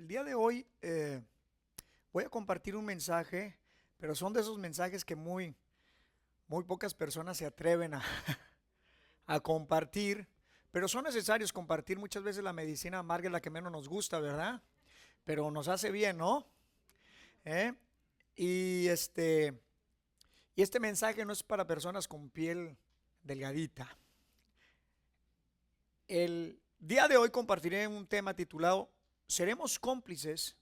El día de hoy voy a compartir un mensaje, pero son de esos mensajes que muy pocas personas se atreven a compartir, pero son necesarios compartir. Muchas veces la medicina amarga es la que menos nos gusta, ¿verdad? Pero nos hace bien, ¿no? ¿Eh? Y este mensaje no es para personas con piel delgadita. El día de hoy compartiré un tema titulado ¿Seremos cómplices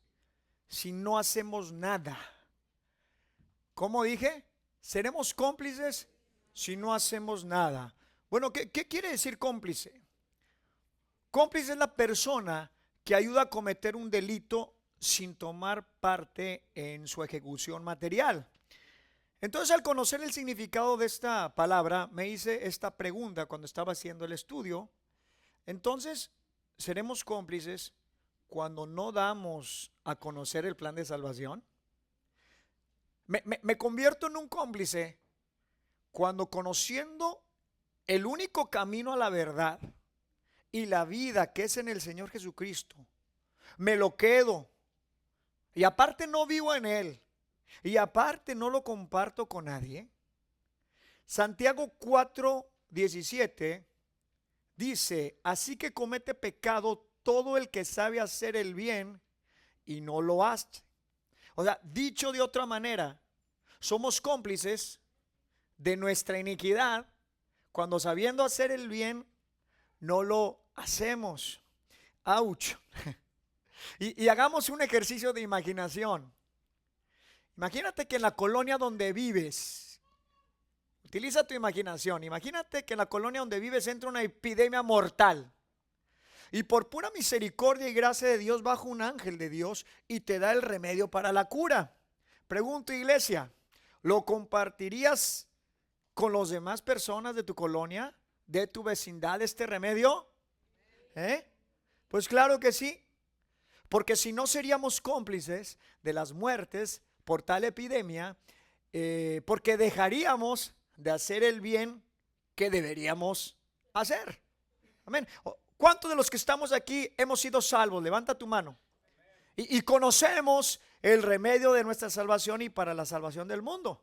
si no hacemos nada? ¿Cómo dije? ¿Seremos cómplices si no hacemos nada? Bueno, ¿qué quiere decir cómplice? Cómplice es la persona que ayuda a cometer un delito sin tomar parte en su ejecución material. Entonces, al conocer el significado de esta palabra, me hice esta pregunta cuando estaba haciendo el estudio. Entonces, ¿seremos cómplices cuando no damos a conocer el plan de salvación? Me convierto en un cómplice cuando, conociendo el único camino a la verdad y la vida que es en el Señor Jesucristo, me lo quedo y aparte no vivo en él y aparte no lo comparto con nadie. Santiago 4:17 dice: así que comete pecado todo el que sabe hacer el bien y no lo hace. O sea, dicho de otra manera, somos cómplices de nuestra iniquidad cuando, sabiendo hacer el bien, no lo hacemos. ¡Auch! Y hagamos un ejercicio de imaginación. Imagínate que en la colonia donde vives, utiliza tu imaginación, imagínate que en la colonia donde vives entra una epidemia mortal. Y por pura misericordia y gracia de Dios baja un ángel de Dios y te da el remedio para la cura. Pregunto, iglesia, ¿lo compartirías con las demás personas de tu colonia, de tu vecindad, este remedio? Pues claro que sí, porque si no seríamos cómplices de las muertes por tal epidemia, porque dejaríamos de hacer el bien que deberíamos hacer. Amén. ¿Cuántos de los que estamos aquí hemos sido salvos? Levanta tu mano. Y conocemos el remedio de nuestra salvación y para la salvación del mundo.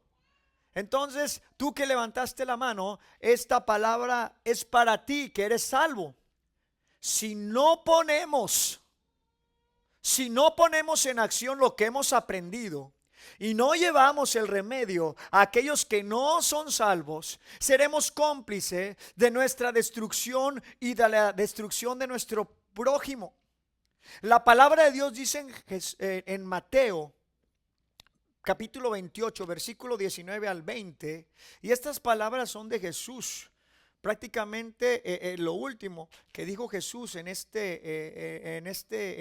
Entonces, tú que levantaste la mano, esta palabra es para ti, que eres salvo. Si no ponemos en acción lo que hemos aprendido y no llevamos el remedio a aquellos que no son salvos, seremos cómplices de nuestra destrucción y de la destrucción de nuestro prójimo. La palabra de Dios dice en Mateo capítulo 28, versículo 19 al 20, y estas palabras son de Jesús. Prácticamente lo último que dijo Jesús en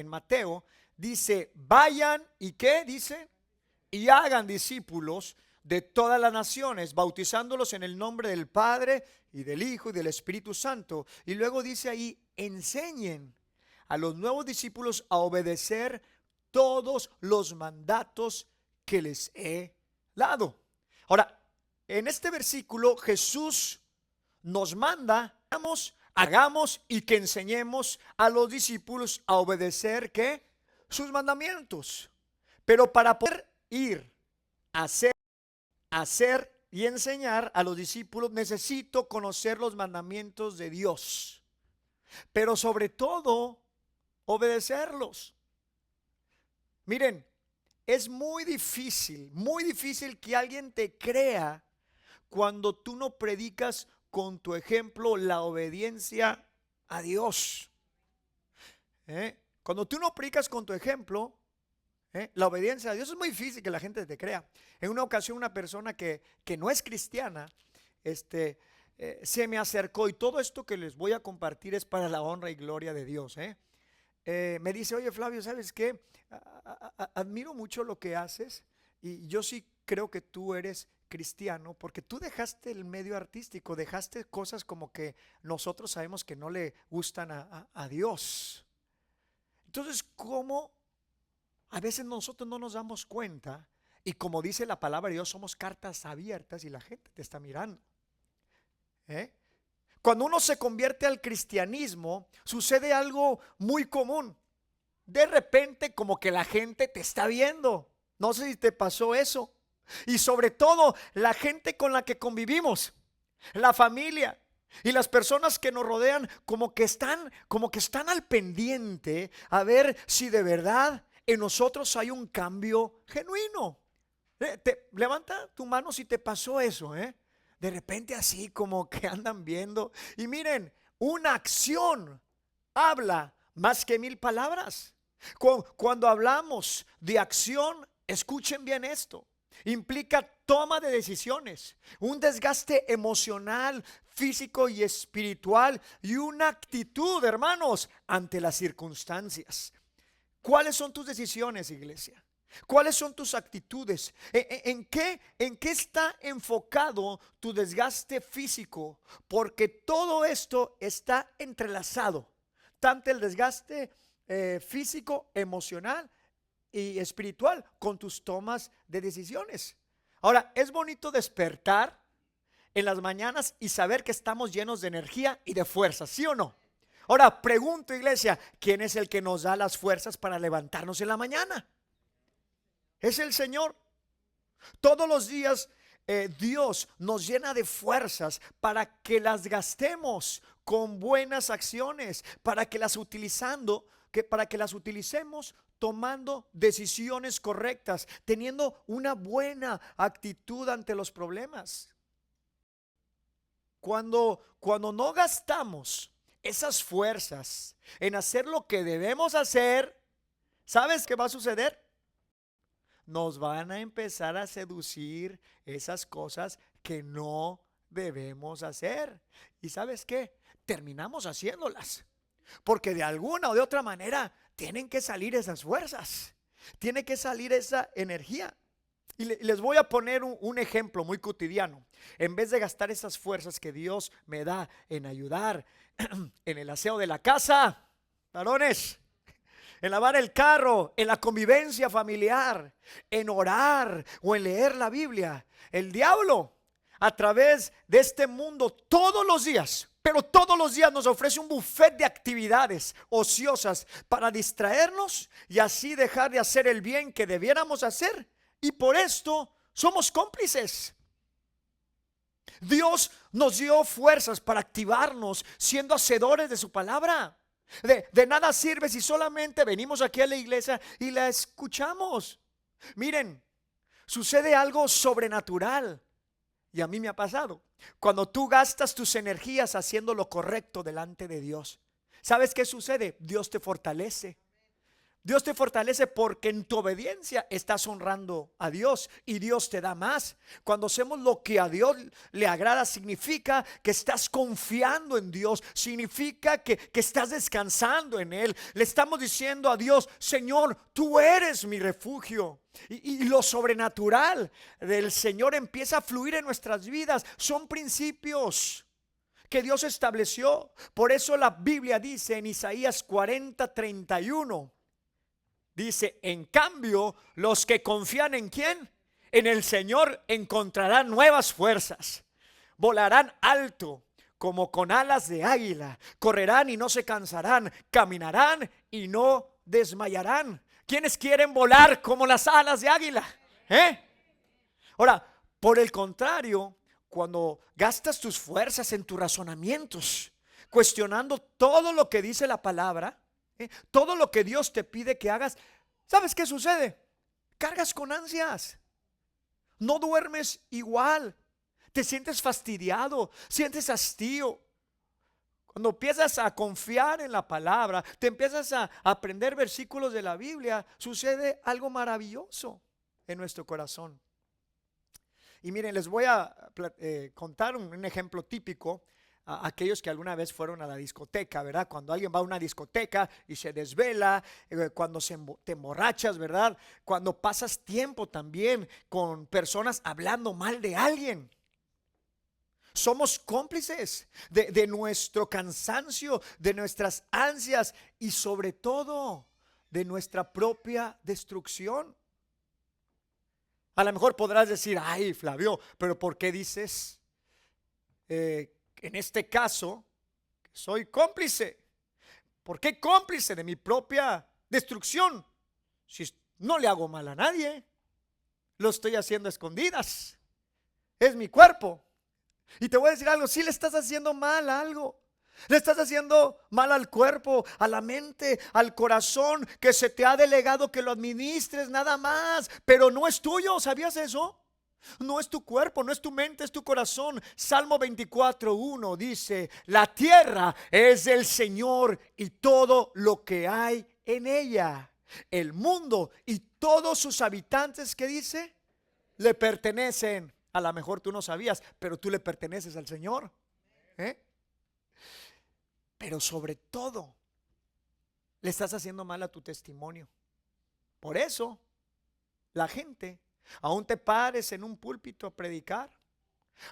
Mateo, dice: vayan y ¿qué dice? Y hagan discípulos de todas las naciones, bautizándolos en el nombre del Padre y del Hijo y del Espíritu Santo. Y luego dice ahí: enseñen a los nuevos discípulos a obedecer todos los mandatos que les he dado. Ahora, en este versículo Jesús nos manda, hagamos y que enseñemos a los discípulos a obedecer ¿qué? Sus mandamientos. Pero para poder ir a hacer y enseñar a los discípulos, necesito conocer los mandamientos de Dios, pero sobre todo obedecerlos. Miren, es muy difícil que alguien te crea cuando tú no predicas con tu ejemplo la obediencia a Dios. Cuando tú no predicas con tu ejemplo la obediencia a Dios, es muy difícil que la gente te crea. En una ocasión, una persona que no es cristiana se me acercó, y todo esto que les voy a compartir es para la honra y gloria de Dios. Me dice: oye, Flavio, ¿sabes qué? Admiro mucho lo que haces y yo sí creo que tú eres cristiano porque tú dejaste el medio artístico, dejaste cosas como que nosotros sabemos que no le gustan a Dios. Entonces, ¿cómo a veces nosotros no nos damos cuenta? Y como dice la palabra de Dios, somos cartas abiertas y la gente te está mirando. Cuando uno se convierte al cristianismo, sucede algo muy común. de repente como que la gente te está viendo. No sé si te pasó eso. Y sobre todo la gente con la que convivimos, la familia y las personas que nos rodean, como que están al pendiente a ver si de verdad en nosotros hay un cambio genuino. Levanta tu mano si te pasó eso, ¿eh? De repente así como que andan viendo. Y miren, una acción habla más que 1000 palabras. Cuando hablamos de acción, escuchen bien esto. Implica toma de decisiones, un desgaste emocional, físico y espiritual y una actitud, hermanos, ante las circunstancias. ¿Cuáles son tus decisiones, iglesia? ¿Cuáles son tus actitudes? ¿En qué está enfocado tu desgaste físico? Porque todo esto está entrelazado. Tanto el desgaste físico, emocional y espiritual con tus tomas de decisiones. Ahora, es bonito despertar en las mañanas y saber que estamos llenos de energía y de fuerza, ¿sí o no? Ahora, pregunto, iglesia, ¿quién es el que nos da las fuerzas para levantarnos en la mañana? Es el Señor. Todos los días Dios nos llena de fuerzas para que las gastemos con buenas acciones, para que las utilicemos tomando decisiones correctas, teniendo una buena actitud ante los problemas. Cuando no gastamos esas fuerzas en hacer lo que debemos hacer, ¿sabes qué va a suceder? Nos van a empezar a seducir esas cosas que no debemos hacer. ¿Y sabes qué? Terminamos haciéndolas. Porque de alguna o de otra manera tienen que salir esas fuerzas. Tiene que salir esa energía. Y les voy a poner un ejemplo muy cotidiano. En vez de gastar esas fuerzas que Dios me da en ayudar en el aseo de la casa, varones, en lavar el carro, en la convivencia familiar, en orar o en leer la Biblia, el diablo a través de este mundo todos los días, pero todos los días nos ofrece un buffet de actividades ociosas para distraernos y así dejar de hacer el bien que debiéramos hacer, y por esto somos cómplices. Dios nos dio fuerzas para activarnos siendo hacedores de su palabra. De nada sirve si solamente venimos aquí a la iglesia y la escuchamos. Miren, sucede algo sobrenatural. Y a mí me ha pasado. Cuando tú gastas tus energías haciendo lo correcto delante de Dios, ¿sabes qué sucede? Dios te fortalece. Dios te fortalece porque en tu obediencia estás honrando a Dios y Dios te da más. Cuando hacemos lo que a Dios le agrada, significa que estás confiando en Dios, significa que estás descansando en Él. Le estamos diciendo a Dios: Señor, tú eres mi refugio. Y lo sobrenatural del Señor empieza a fluir en nuestras vidas. Son principios que Dios estableció. Por eso la Biblia dice en Isaías 40:31, dice: en cambio, los que confían ¿en quién? En el Señor encontrarán nuevas fuerzas. Volarán alto como con alas de águila. Correrán y no se cansarán. Caminarán y no desmayarán. ¿Quiénes quieren volar como las alas de águila? Ahora, por el contrario, cuando gastas tus fuerzas en tus razonamientos, cuestionando todo lo que dice la palabra, todo lo que Dios te pide que hagas, ¿sabes qué sucede? Cargas con ansias, no duermes igual, te sientes fastidiado, sientes hastío. Cuando empiezas a confiar en la palabra, te empiezas a aprender versículos de la Biblia, sucede algo maravilloso en nuestro corazón. Y miren, les voy a contar un ejemplo típico. A aquellos que alguna vez fueron a la discoteca, ¿verdad? Cuando alguien va a una discoteca y se desvela, cuando te emborrachas, ¿verdad? Cuando pasas tiempo también con personas hablando mal de alguien. Somos cómplices de nuestro cansancio, de nuestras ansias y sobre todo de nuestra propia destrucción. A lo mejor podrás decir: ay, Flavio, pero ¿por qué dices en este caso soy cómplice? ¿Por qué cómplice de mi propia destrucción si no le hago mal a nadie? Lo estoy haciendo a escondidas. Es mi cuerpo. Y te voy a decir algo, si le estás haciendo mal a algo. Le estás haciendo mal al cuerpo, a la mente, al corazón, que se te ha delegado que lo administres nada más, pero no es tuyo. ¿Sabías eso? No es tu cuerpo, no es tu mente, es tu corazón. Salmo 24:1 dice: la tierra es del Señor y todo lo que hay en ella. El mundo y todos sus habitantes, ¿qué dice? Le pertenecen. A lo mejor tú no sabías, pero tú le perteneces al Señor. Pero sobre todo, le estás haciendo mal a tu testimonio. Por eso, la gente, aún te pares en un púlpito a predicar,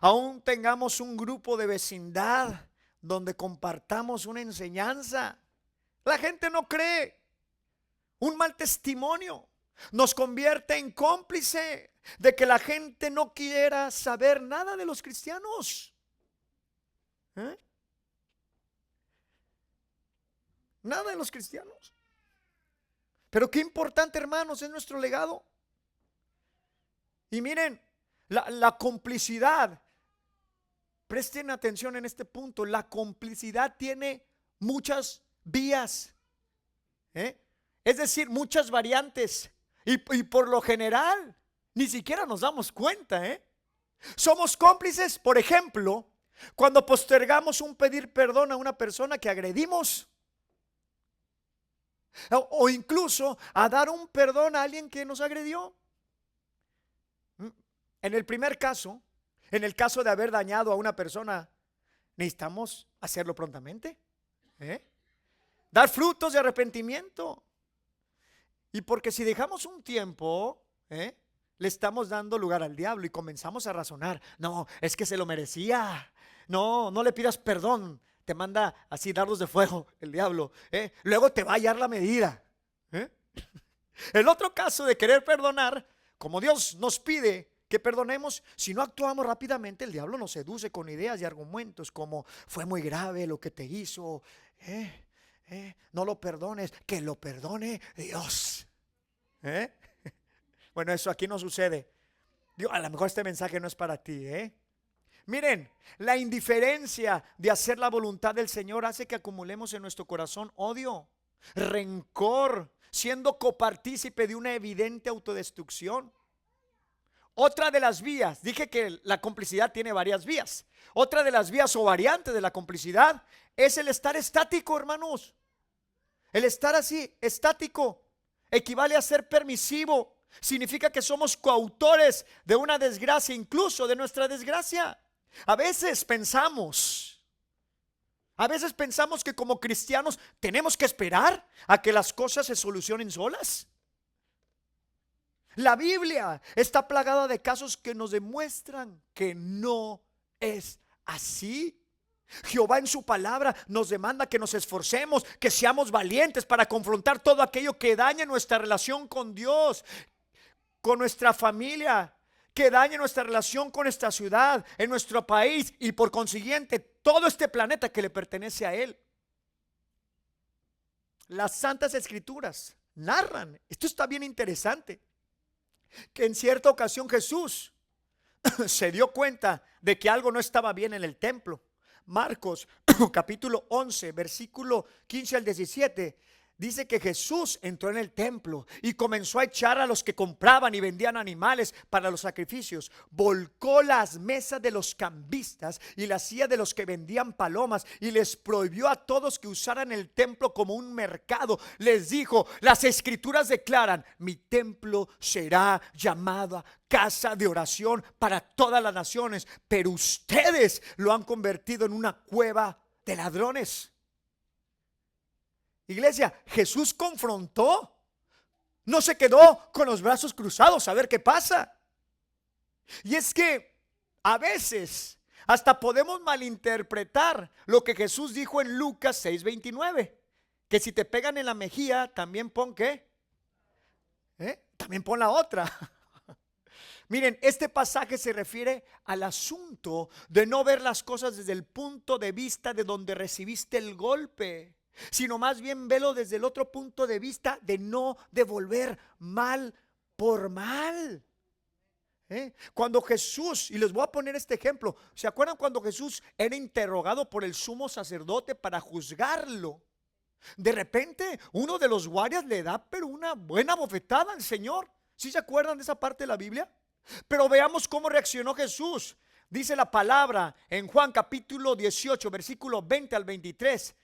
aún tengamos un grupo de vecindad donde compartamos una enseñanza, la gente no cree. Un mal testimonio nos convierte en cómplice de que la gente no quiera saber nada de los cristianos. Nada de los cristianos. Pero qué importante, hermanos, es nuestro legado. Y miren, la complicidad. Presten atención en este punto. La complicidad tiene muchas vías. Es decir, muchas variantes. Y por lo general, ni siquiera nos damos cuenta. Somos cómplices, por ejemplo, cuando postergamos un pedir perdón a una persona que agredimos. O incluso a dar un perdón a alguien que nos agredió. En el primer caso, en el caso de haber dañado a una persona, necesitamos hacerlo prontamente. Dar frutos de arrepentimiento. Y porque si dejamos un tiempo, le estamos dando lugar al diablo y comenzamos a razonar. No, es que se lo merecía. No, no le pidas perdón. Te manda así dardos de fuego el diablo. Luego te va a hallar la medida. El otro caso de querer perdonar, como Dios nos pide que perdonemos, si no actuamos rápidamente, el diablo nos seduce con ideas y argumentos como: fue muy grave lo que te hizo, no lo perdones, que lo perdone Dios. Bueno, eso aquí no sucede. Digo, a lo mejor este mensaje no es para ti. Miren, la indiferencia de hacer la voluntad del Señor hace que acumulemos en nuestro corazón odio, rencor, siendo copartícipe de una evidente autodestrucción. Otra de las vías, dije que la complicidad tiene varias vías. Otra de las vías o variantes de la complicidad es el estar estático, hermanos. El estar así, estático, equivale a ser permisivo. Significa que somos coautores de una desgracia, incluso de nuestra desgracia. A veces pensamos que como cristianos tenemos que esperar a que las cosas se solucionen solas. La Biblia está plagada de casos que nos demuestran que no es así. Jehová en su palabra nos demanda que nos esforcemos, que seamos valientes para confrontar todo aquello que daña nuestra relación con Dios, con nuestra familia, que dañe nuestra relación con esta ciudad, en nuestro país y por consiguiente todo este planeta que le pertenece a Él. Las Santas Escrituras narran, esto está bien interesante, que en cierta ocasión Jesús se dio cuenta de que algo no estaba bien en el templo. Marcos capítulo 11 versículo 15 al 17 dice que Jesús entró en el templo y comenzó a echar a los que compraban y vendían animales para los sacrificios. Volcó las mesas de los cambistas y la silla de los que vendían palomas y les prohibió a todos que usaran el templo como un mercado. Les dijo: las escrituras declaran: mi templo será llamada casa de oración para todas las naciones, pero ustedes lo han convertido en una cueva de ladrones. Iglesia, Jesús confrontó, no se quedó con los brazos cruzados a ver qué pasa. Y es que a veces hasta podemos malinterpretar lo que Jesús dijo en Lucas 6:29, que si te pegan en la mejilla, también pon ¿qué? También pon la otra. Miren, este pasaje se refiere al asunto de no ver las cosas desde el punto de vista de donde recibiste el golpe. sino más bien velo desde el otro punto de vista de no devolver mal por mal. Cuando Jesús, y les voy a poner este ejemplo, ¿se acuerdan cuando Jesús era interrogado por el sumo sacerdote para juzgarlo? De repente uno de los guardias le da pero una buena bofetada al Señor. ¿Sí se acuerdan de esa parte de la Biblia? Pero veamos cómo reaccionó Jesús. Dice la palabra en Juan capítulo 18, versículo 20 al 23.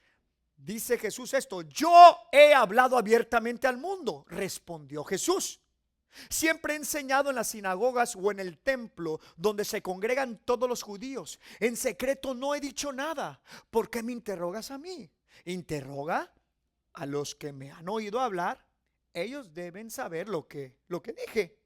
Dice Jesús esto: yo he hablado abiertamente al mundo, respondió Jesús. Siempre he enseñado en las sinagogas o en el templo donde se congregan todos los judíos. En secreto no he dicho nada. ¿Por qué me interrogas a mí? Interroga a los que me han oído hablar. Ellos deben saber lo que dije.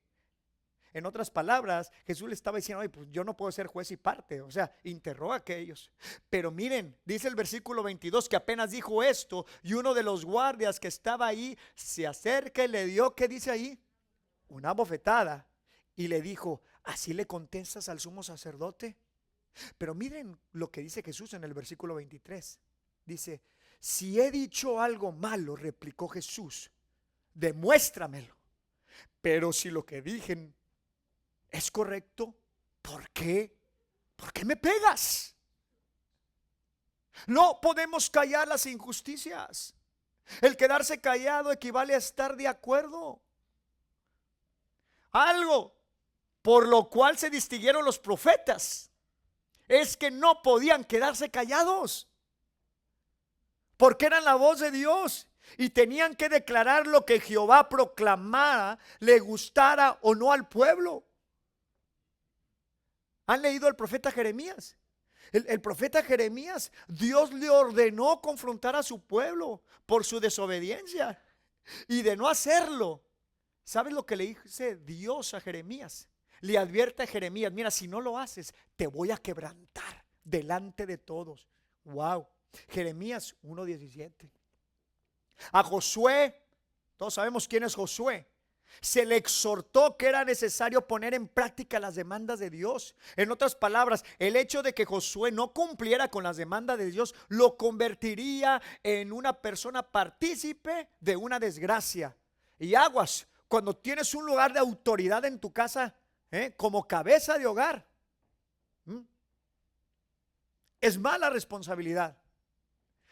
En otras palabras, Jesús le estaba diciendo: oye, pues yo no puedo ser juez y parte. O sea, interroga a aquellos. Pero miren, dice el versículo 22 que apenas dijo esto, y uno de los guardias que estaba ahí se acerca y le dio, ¿qué dice ahí? Una bofetada, y le dijo: ¿así le contestas al sumo sacerdote? Pero miren lo que dice Jesús en el versículo 23. Dice: si he dicho algo malo, replicó Jesús, demuéstramelo. Pero si lo que dije es correcto, ¿por qué? ¿Por qué me pegas? No podemos callar las injusticias. El quedarse callado equivale a estar de acuerdo. Algo por lo cual se distinguieron los profetas es que no podían quedarse callados, porque eran la voz de Dios y tenían que declarar lo que Jehová proclamara, le gustara o no al pueblo. ¿Han leído al profeta Jeremías? El profeta Jeremías, Dios le ordenó confrontar a su pueblo por su desobediencia, y de no hacerlo, ¿sabes lo que le dice Dios a Jeremías? Le advierte a Jeremías: mira, si no lo haces, te voy a quebrantar delante de todos. Wow. Jeremías 1:17. A Josué, todos sabemos quién es Josué, se le exhortó que era necesario poner en práctica las demandas de Dios. En otras palabras, el hecho de que Josué no cumpliera con las demandas de Dios lo convertiría en una persona partícipe de una desgracia. Y aguas, cuando tienes un lugar de autoridad en tu casa, como cabeza de hogar, es mala responsabilidad.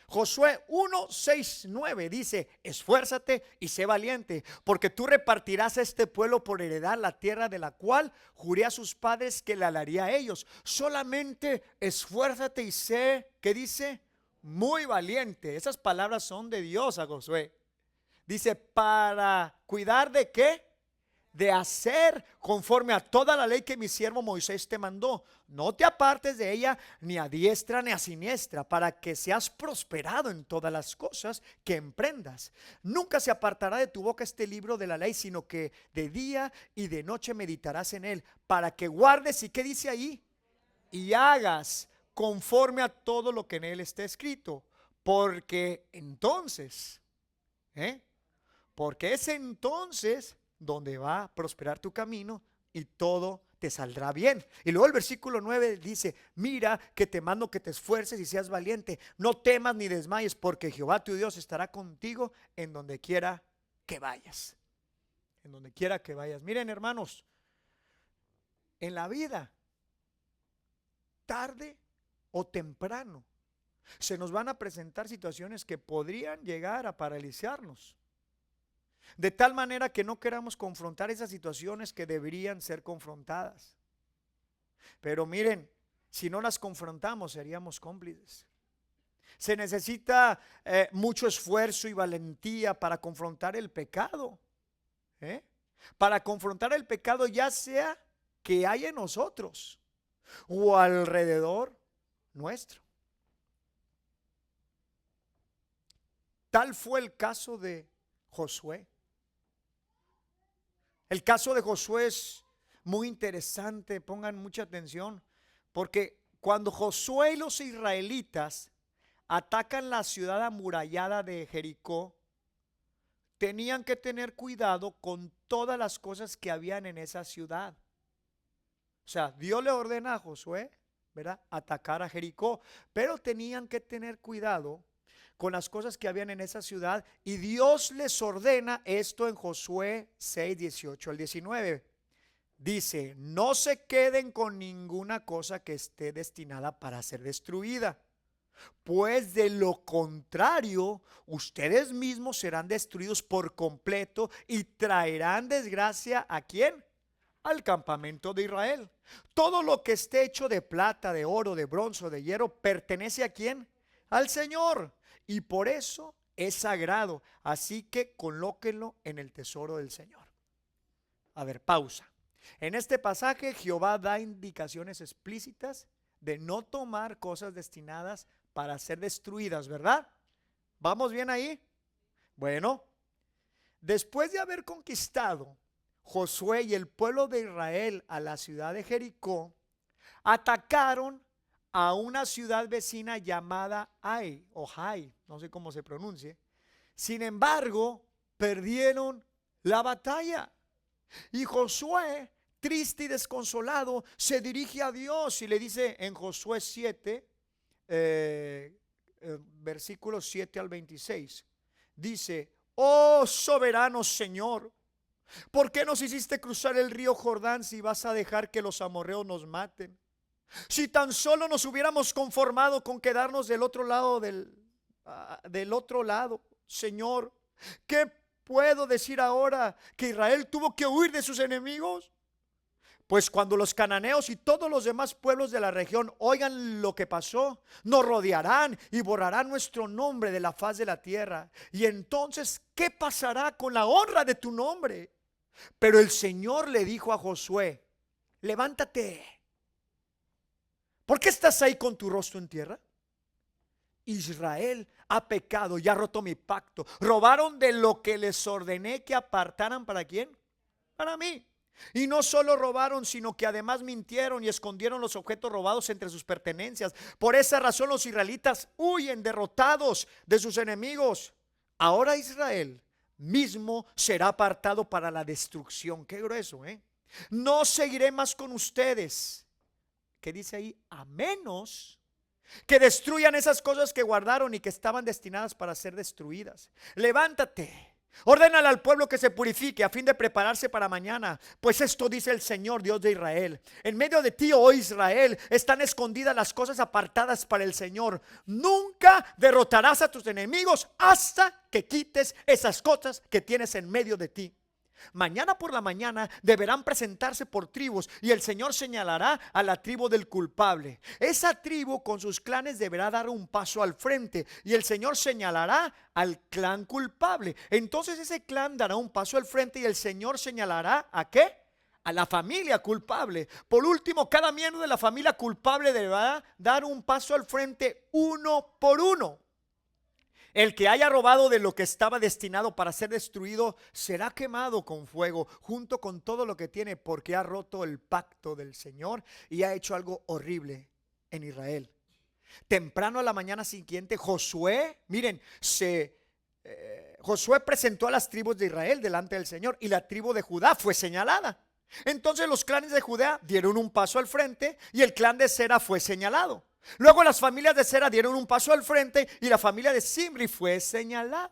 Josué 1:6-9 dice: esfuérzate y sé valiente, porque tú repartirás a este pueblo por heredad la tierra de la cual juré a sus padres que la daría a ellos. Solamente esfuérzate y sé, ¿qué dice? Muy valiente. Esas palabras son de Dios a Josué. Dice: para cuidar de ¿qué? De hacer conforme a toda la ley que mi siervo Moisés te mandó. No te apartes de ella ni a diestra ni a siniestra, para que seas prosperado en todas las cosas que emprendas. Nunca se apartará de tu boca este libro de la ley, sino que de día y de noche meditarás en él, para que guardes, ¿y qué dice ahí? Y hagas conforme a todo lo que en él está escrito, porque entonces, porque es entonces donde va a prosperar tu camino y todo te saldrá bien. Y luego el versículo 9 dice: mira que te mando que te esfuerces y seas valiente, no temas ni desmayes, porque Jehová tu Dios estará contigo en donde quiera que vayas. En donde quiera que vayas. Miren, hermanos, en la vida, tarde o temprano, se nos van a presentar situaciones que podrían llegar a paralizarnos, de tal manera que no queramos confrontar esas situaciones que deberían ser confrontadas. Pero miren, si no las confrontamos, seríamos cómplices. Se necesita mucho esfuerzo y valentía para confrontar el pecado, para confrontar el pecado, ya sea que hay en nosotros o alrededor nuestro. Tal fue el caso de Josué. El caso de Josué es muy interesante, pongan mucha atención, porque cuando Josué y los israelitas atacan la ciudad amurallada de Jericó, tenían que tener cuidado con todas las cosas que habían en esa ciudad. O sea, Dios le ordena a Josué, ¿verdad?, atacar a Jericó, pero tenían que tener cuidado con las cosas que habían en esa ciudad, y Dios les ordena esto en Josué 6, 18 al 19. Dice: no se queden con ninguna cosa que esté destinada para ser destruida, pues de lo contrario, ustedes mismos serán destruidos por completo y traerán desgracia ¿a quién? Al campamento de Israel. Todo lo que esté hecho de plata, de oro, de bronce, de hierro, pertenece ¿a quién? Al Señor. Y por eso es sagrado. Así que colóquenlo en el tesoro del Señor. A ver, pausa. En este pasaje Jehová da indicaciones explícitas de no tomar cosas destinadas para ser destruidas, ¿verdad? ¿Vamos bien ahí? Bueno, después de haber conquistado Josué y el pueblo de Israel a la ciudad de Jericó, atacaron a una ciudad vecina llamada Ai o Jai, no sé cómo se pronuncie. Sin embargo, perdieron la batalla. Y Josué, triste y desconsolado, se dirige a Dios y le dice en Josué 7, versículos 7 al 26, dice: oh soberano Señor, ¿por qué nos hiciste cruzar el río Jordán si vas a dejar que los amorreos nos maten? Si tan solo nos hubiéramos conformado con quedarnos del otro lado del otro lado, Señor, ¿qué puedo decir ahora? ¿Que Israel tuvo que huir de sus enemigos? Pues cuando los cananeos y todos los demás pueblos de la región oigan lo que pasó, nos rodearán y borrarán nuestro nombre de la faz de la tierra. Y entonces, ¿qué pasará con la honra de tu nombre? Pero el Señor le dijo a Josué: levántate. ¿Por qué estás ahí con tu rostro en tierra? Israel ha pecado y ha roto mi pacto. Robaron de lo que les ordené que apartaran. ¿Para quién? Para mí. Y no solo robaron, sino que además mintieron y escondieron los objetos robados entre sus pertenencias. Por esa razón los israelitas huyen derrotados de sus enemigos. Ahora Israel mismo será apartado para la destrucción. Qué grueso, ¿eh? No seguiré más con ustedes. ¿Qué dice ahí? A menos que destruyan esas cosas que guardaron y que estaban destinadas para ser destruidas. Levántate. Ordénale al pueblo que se purifique a fin de prepararse para mañana, pues esto dice el Señor Dios de Israel: en medio de ti, oh Israel, están escondidas las cosas apartadas para el Señor. Nunca derrotarás a tus enemigos hasta que quites esas cosas que tienes en medio de ti. Mañana por la mañana deberán presentarse por tribus y el Señor señalará a la tribu del culpable. Esa tribu con sus clanes deberá dar un paso al frente y el Señor señalará al clan culpable. Entonces ese clan dará un paso al frente y el Señor señalará ¿a qué? A la familia culpable. Por último, cada miembro de la familia culpable deberá dar un paso al frente uno por uno. El que haya robado de lo que estaba destinado para ser destruido será quemado con fuego junto con todo lo que tiene, porque ha roto el pacto del Señor y ha hecho algo horrible en Israel. Temprano a la mañana siguiente, Josué, miren, Josué presentó a las tribus de Israel delante del Señor y la tribu de Judá fue señalada. Entonces los clanes de Judá dieron un paso al frente y el clan de Sera fue señalado. Luego las familias de Sera dieron un paso al frente y la familia de Zimri fue señalada.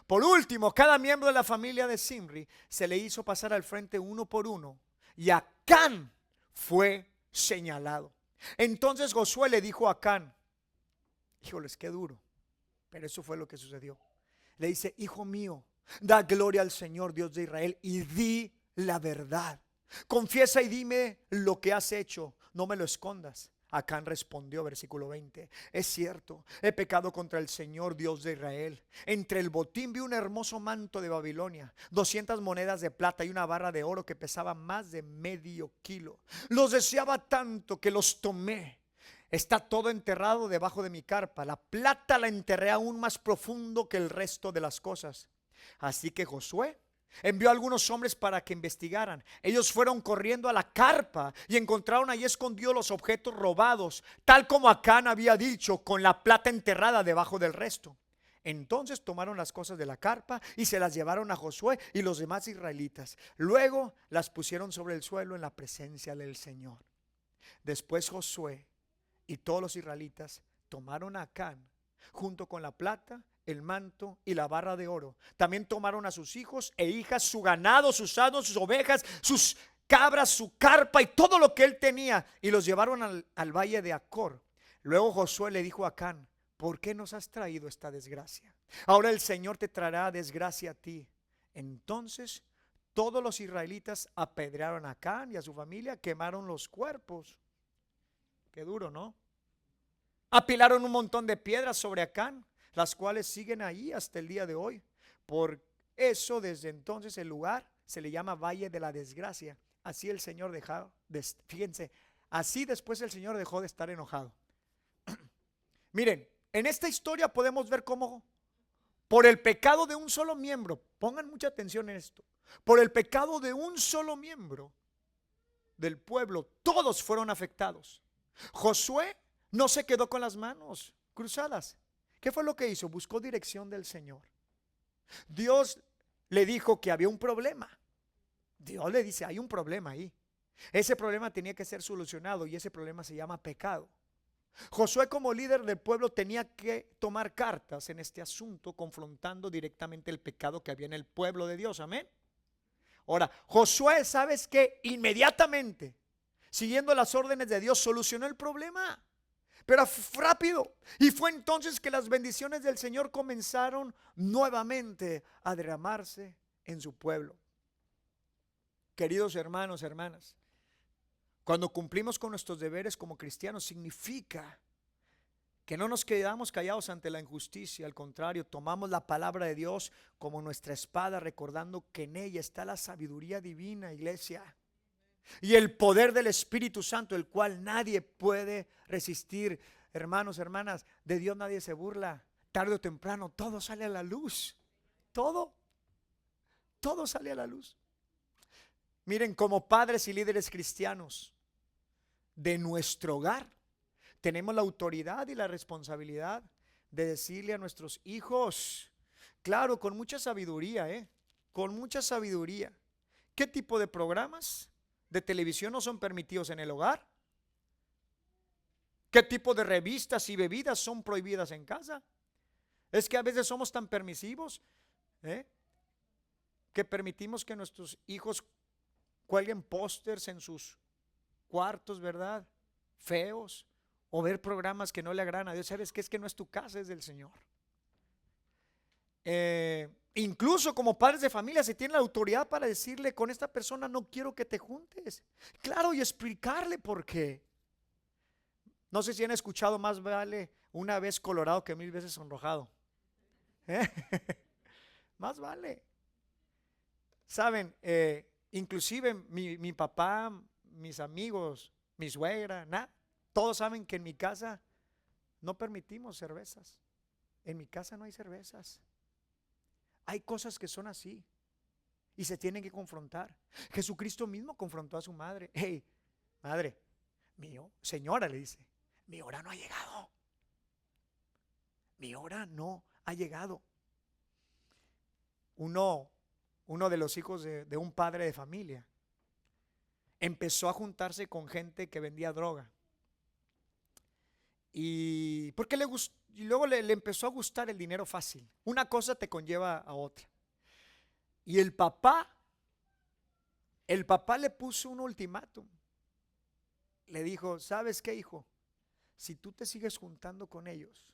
Por último, cada miembro de la familia de Zimri se le hizo pasar al frente uno por uno y Acán fue señalado. Entonces Josué le dijo a Acán, híjoles, qué duro, pero eso fue lo que sucedió. Le dice: hijo mío, da gloria al Señor Dios de Israel y di la verdad. Confiesa y dime lo que has hecho, no me lo escondas. Acán respondió, versículo 20: es cierto, he pecado contra el Señor Dios de Israel. Entre el botín vi un hermoso manto de Babilonia, 200 monedas de plata y una barra de oro que pesaba más de medio kilo. Los deseaba tanto que los tomé. Está todo enterrado debajo de mi carpa. La plata la enterré aún más profundo que el resto de las cosas. Así que Josué envió a algunos hombres para que investigaran. Ellos fueron corriendo a la carpa y encontraron allí escondidos los objetos robados, tal como Acán había dicho, con la plata enterrada debajo del resto. Entonces tomaron las cosas de la carpa y se las llevaron a Josué y los demás israelitas. Luego las pusieron sobre el suelo en la presencia del Señor. Después Josué y todos los israelitas tomaron a Acán, junto con la plata, el manto y la barra de oro. También tomaron a sus hijos e hijas, su ganado, sus asnos, sus ovejas, sus cabras, su carpa y todo lo que él tenía, y los llevaron al valle de Acor. Luego Josué le dijo a Acán: ¿por qué nos has traído esta desgracia? Ahora el Señor te traerá desgracia a ti. Entonces todos los israelitas apedrearon a Acán y a su familia, quemaron los cuerpos. Qué duro, ¿no? Apilaron un montón de piedras sobre Acán, las cuales siguen ahí hasta el día de hoy. Por eso desde entonces el lugar se le llama Valle de la Desgracia. Así el Señor dejó, fíjense, así después el Señor dejó de estar enojado. Miren, en esta historia podemos ver cómo por el pecado de un solo miembro, pongan mucha atención en esto, por el pecado de un solo miembro del pueblo, todos fueron afectados. Josué no se quedó con las manos cruzadas. ¿Qué fue lo que hizo? Buscó dirección del Señor. Dios le dijo que había un problema. Dios le dice: hay un problema ahí. Ese problema tenía que ser solucionado y ese problema se llama pecado. Josué, como líder del pueblo, tenía que tomar cartas en este asunto, confrontando directamente el pecado que había en el pueblo de Dios. Amén. Ahora, Josué, ¿sabes qué? Inmediatamente, siguiendo las órdenes de Dios, solucionó el problema, pero rápido. Y fue entonces que las bendiciones del Señor comenzaron nuevamente a derramarse en su pueblo. Queridos hermanos, hermanas, cuando cumplimos con nuestros deberes como cristianos, significa que no nos quedamos callados ante la injusticia. Al contrario, tomamos la palabra de Dios como nuestra espada, recordando que en ella está la sabiduría divina, iglesia, y el poder del Espíritu Santo, el cual nadie puede resistir. Hermanos, hermanas, de Dios nadie se burla. Tarde o temprano todo sale a la luz. Todo sale a la luz. Miren, como padres y líderes cristianos de nuestro hogar, tenemos la autoridad y la responsabilidad de decirle a nuestros hijos, claro, con mucha sabiduría, con mucha sabiduría, qué tipo de programas de televisión no son permitidos en el hogar, qué tipo de revistas y bebidas son prohibidas en casa. Es que a veces somos tan permisivos, que permitimos que nuestros hijos cuelguen pósters en sus cuartos, ¿verdad? Feos, o ver programas que no le agradan a Dios. ¿Sabes qué? Es que no es tu casa, es del Señor. Incluso como padres de familia se tiene la autoridad para decirle: con esta persona no quiero que te juntes. Claro, y explicarle por qué. No sé si han escuchado: más vale una vez colorado que 1000 veces sonrojado. Más vale. Saben, inclusive mi papá, mis amigos, mi suegra, todos saben que en mi casa no permitimos cervezas. En mi casa no hay cervezas. Hay cosas que son así y se tienen que confrontar. Jesucristo mismo confrontó a su madre. Hey, madre, señora, le dice: mi hora no ha llegado. Mi hora no ha llegado. Uno de los hijos de un padre de familia empezó a juntarse con gente que vendía droga. Y porque y luego le empezó a gustar el dinero fácil. Una cosa te conlleva a otra. Y el papá le puso un ultimátum. Le dijo: ¿sabes qué, hijo? Si tú te sigues juntando con ellos,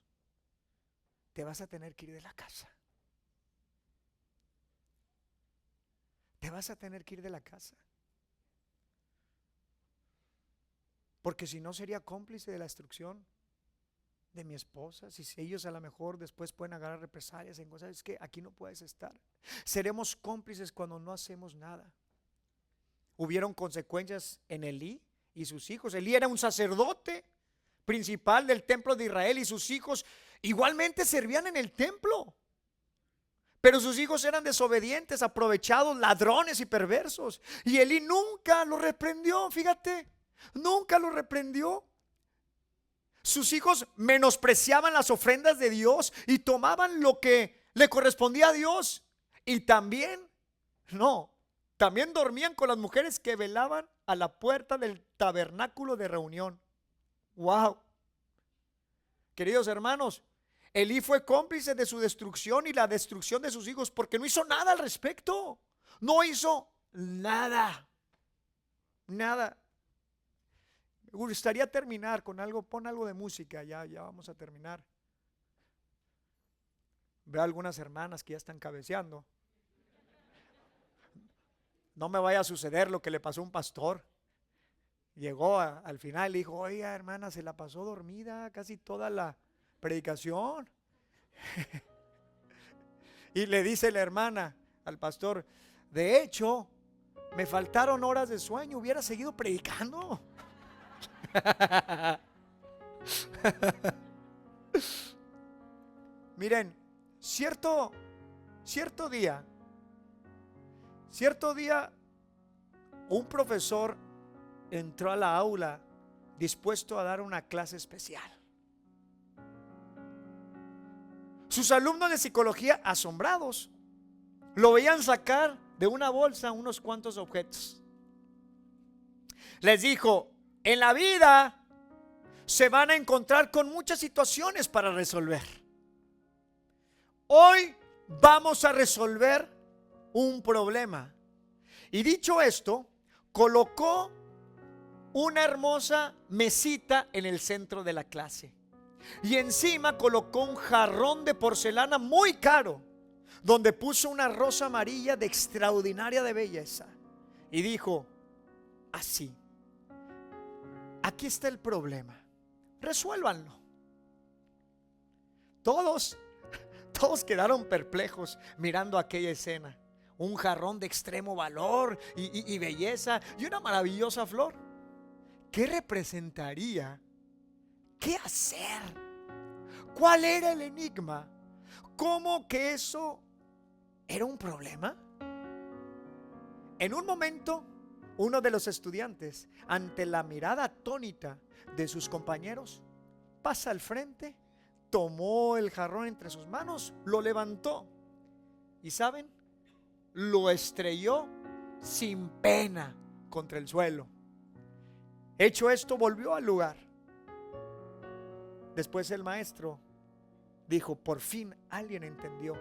te vas a tener que ir de la casa. Te vas a tener que ir de la casa. Porque si no, sería cómplice de la destrucción de mi esposa. Si ellos a lo mejor después pueden agarrar represalias en cosas, es que aquí no puedes estar. Seremos cómplices cuando no hacemos nada. Hubieron consecuencias en Elí y sus hijos. Elí era un sacerdote principal del templo de Israel y sus hijos igualmente servían en el templo. Pero sus hijos eran desobedientes, aprovechados, ladrones y perversos. Y Elí nunca lo reprendió, fíjate, nunca lo reprendió. Sus hijos menospreciaban las ofrendas de Dios y tomaban lo que le correspondía a Dios. Y también dormían con las mujeres que velaban a la puerta del tabernáculo de reunión. Wow. Queridos hermanos, Elí fue cómplice de su destrucción y la destrucción de sus hijos porque no hizo nada al respecto. No hizo nada. Nada. Me gustaría terminar con algo. Pon algo de música. Ya vamos a terminar. Veo algunas hermanas que ya están cabeceando. No me vaya a suceder lo que le pasó a un pastor. Llegó al final y dijo: oiga, hermana, se la pasó dormida casi toda la predicación. Y le dice la hermana al pastor: de hecho, me faltaron horas de sueño, hubiera seguido predicando. Miren, cierto día, un profesor entró a la aula dispuesto a dar una clase especial. Sus alumnos de psicología, asombrados, lo veían sacar de una bolsa unos cuantos objetos. Les dijo: en la vida se van a encontrar con muchas situaciones para resolver. Hoy vamos a resolver un problema. Y dicho esto, colocó una hermosa mesita en el centro de la clase. Y encima colocó un jarrón de porcelana muy caro, donde puso una rosa amarilla de extraordinaria de belleza. Y dijo así: aquí está el problema, resuélvanlo. Todos quedaron perplejos mirando aquella escena. Un jarrón de extremo valor y belleza y una maravillosa flor. ¿Qué representaría? ¿Qué hacer? ¿Cuál era el enigma? ¿Cómo que eso era un problema? En un momento, uno de los estudiantes, ante la mirada atónita de sus compañeros, pasa al frente, tomó el jarrón entre sus manos, lo levantó y, ¿saben?, lo estrelló sin pena contra el suelo. Hecho esto, volvió al lugar. Después el maestro dijo: por fin alguien entendió.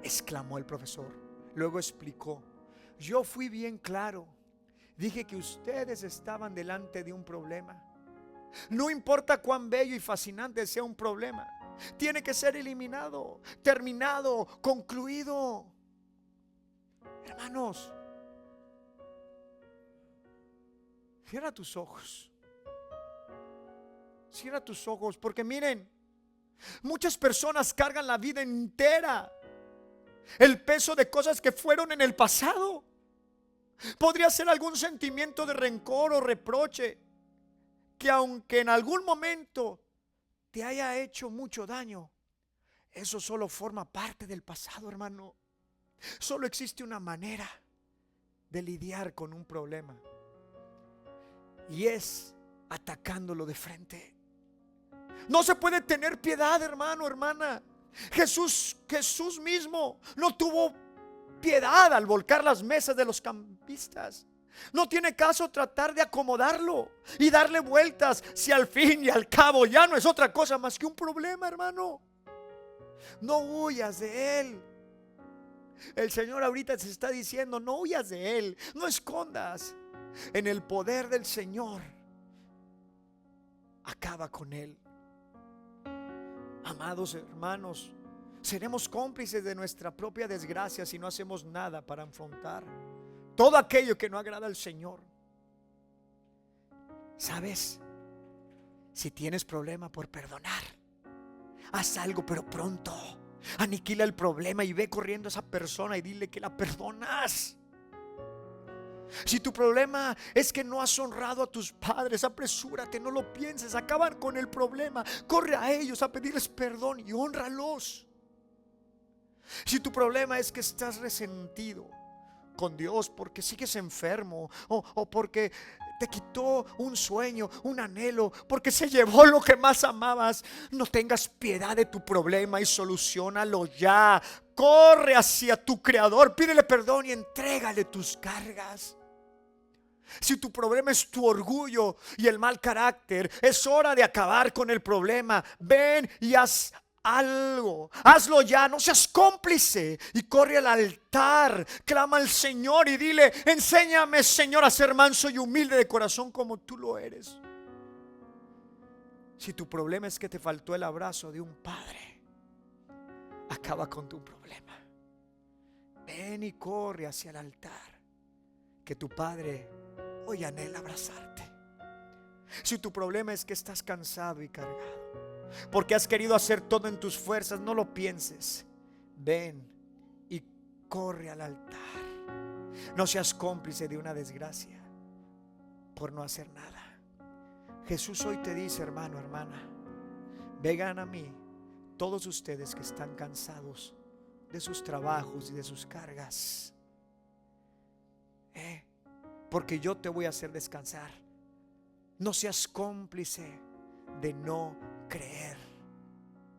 Exclamó el profesor. Luego explicó: yo fui bien claro. Dije que ustedes estaban delante de un problema. No importa cuán bello y fascinante sea un problema, tiene que ser eliminado, terminado, concluido. Hermanos, cierra tus ojos. Cierra tus ojos, porque miren, muchas personas cargan la vida entera el peso de cosas que fueron en el pasado. Podría ser algún sentimiento de rencor o reproche que, aunque en algún momento te haya hecho mucho daño, eso solo forma parte del pasado, hermano. Solo existe una manera de lidiar con un problema, y es atacándolo de frente. No se puede tener piedad, hermano, hermana. Jesús mismo no tuvo piedad al volcar las mesas de los campistas. No tiene caso tratar de acomodarlo y darle vueltas si al fin y al cabo ya no es otra cosa más que un problema, hermano. No huyas de él. El Señor ahorita te está diciendo: no huyas de él, no escondas. En el poder del Señor, acaba con él. Amados hermanos, seremos cómplices de nuestra propia desgracia si no hacemos nada para afrontar todo aquello que no agrada al Señor. ¿Sabes? Si tienes problema por perdonar, haz algo, pero pronto. Aniquila el problema y ve corriendo a esa persona y dile que la perdonas. Si tu problema es que no has honrado a tus padres, apresúrate, no lo pienses, acaban con el problema, corre a ellos a pedirles perdón y hónralos. Si tu problema es que estás resentido con Dios porque sigues enfermo o porque te quitó un sueño, un anhelo, porque se llevó lo que más amabas, no tengas piedad de tu problema y soluciónalo ya. Corre hacia tu Creador, pídele perdón y entrégale tus cargas. Si tu problema es tu orgullo y el mal carácter, es hora de acabar con el problema. Ven y haz algo. Hazlo ya, no seas cómplice. Y corre al altar, clama al Señor y dile: enséñame, Señor, a ser manso y humilde de corazón como tú lo eres. Si tu problema es que te faltó el abrazo de un padre, acaba con tu problema. Ven y corre hacia el altar, que tu padre hoy anhela abrazarte. Si tu problema es que estás cansado y cargado, porque has querido hacer todo en tus fuerzas, no lo pienses. Ven y corre al altar. No seas cómplice de una desgracia por no hacer nada. Jesús hoy te dice: hermano, hermana, vengan a mí todos ustedes que están cansados de sus trabajos y de sus cargas, porque yo te voy a hacer descansar. No seas cómplice de no creer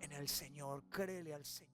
en el Señor. Créele al Señor.